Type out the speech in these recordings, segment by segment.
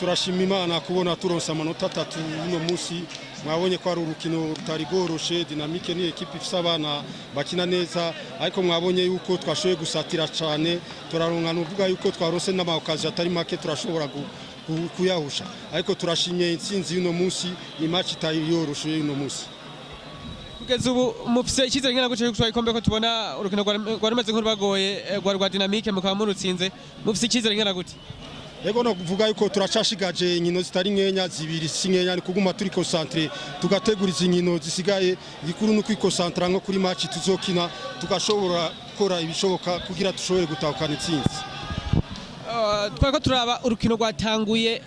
turashima Imana kubona turonsa amanota 3 uno munsi. Mwabonye ko ari urukino rutari goroshe, Dynamique ni equipe ifise abana bakina neza, ariko mwabonye yuko twashoboye gusatira cyane, turaronka nuvuga yuko twarose n'amakazi atari make turashobora kuyahusha, ariko turashimye intsinzi uno munsi, ni match itayi yoroshe uno munsi. Kugeza ubu mufise icyizere ngena guce gutwara ikombe ko tubona urukino rwari maze nk'urwagoye rwa Dynamique mukaba murutsinze, mufise icyizere ngena gute? Ego no kuvuga yuko turacashigaje inkino zitari nkenya zibiri sinkenya ni kuguma turi concentré tugateguriza inkino zisigaye igikuru no kwikosantra nko kuri match tuzokina tugashobora gukora ibishoboka kugira dushobore gutahukana intsinzi. Twako turaba urukino rwatanguye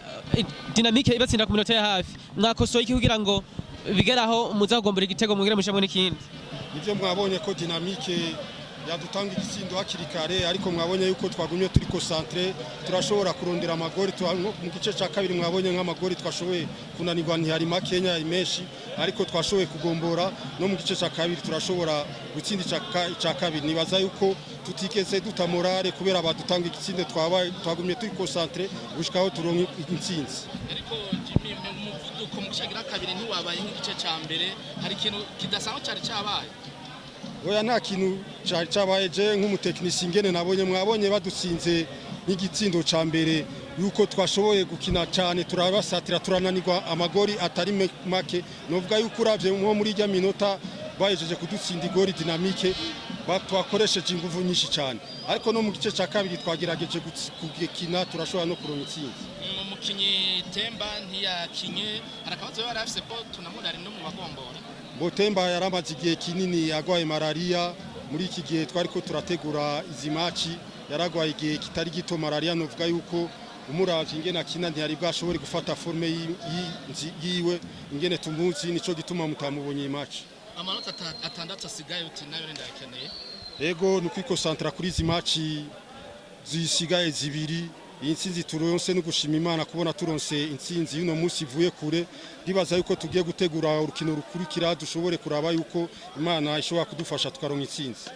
Dynamique ibatsinda ku minota ya hafi, mwakosoye iki kugira ngo bigeraho muzagombora igitego mugire mushamwe n'ikindi? Nivyo mwabonye ko Dynamique yadutanga igitsindo hakiri kare, ariko mwabonye yuko twagumye turi concentré turashobora kurondera amagori mu gice cya kabiri. Mwabonye nk'amagori twashoboye kunanirwa ntihari makenya ari menshi, ariko twashoboye kugombora no mu gice cya kabiri turashobora gutsinda icya kabiri. Nibaza yuko tutigeze duta morale kubera badutanga igitsindo twagumye turi concentré gushikaho turonka intsinzi. Ariko Jimmy umuvuduko mu gice cya kabiri ntiwabaye nk'igice cya mbere, hari ikintu kidasanzwe cyari cyabaye? Oya nta kintu cyabaye, je nk'umutekinisi ngene nabonye mwabonye badutsinze n'igitsindo ca mbere yuko twashoboye gukina cyane turabasatira turananirwa amagori atari make. Novuga yuko uravye nko muri rya minota bayejeje kudutsinda igori Dynamique twakoresheje ingufu nyinshi cyane, ariko no mu gice cya kabiri twagerageje kugikina turashobora no kuronka intsinzi. Umukinyi Temba ntiyakinye, harakabazo yari afise ko tunamurari no mu bagombora. Temba yaramaze igihe kinini agwaye malaria, muri iki gihe twariko turategura izi match yaragwaye igihe kitari gito malaria. Novuga yuko umuravye ingene akina ntiyari bwashobore gufata forme yiwe ingene tumuzi, nico gituma mutamubonye match. Amanota 6 asigaye uti nayo ndakeneye. Ego nukwikosantra kuri izi match zisigaye zibiri. Iyi ntsinzi turonse no gushima Imana kubona turonse intsinzi uno munsi ivuye kure. Ndibaza yuko tugiye gutegura urukino rukurikira dushobore kuraba yuko Imana ishobora kudufasha tukaronka intsinzi.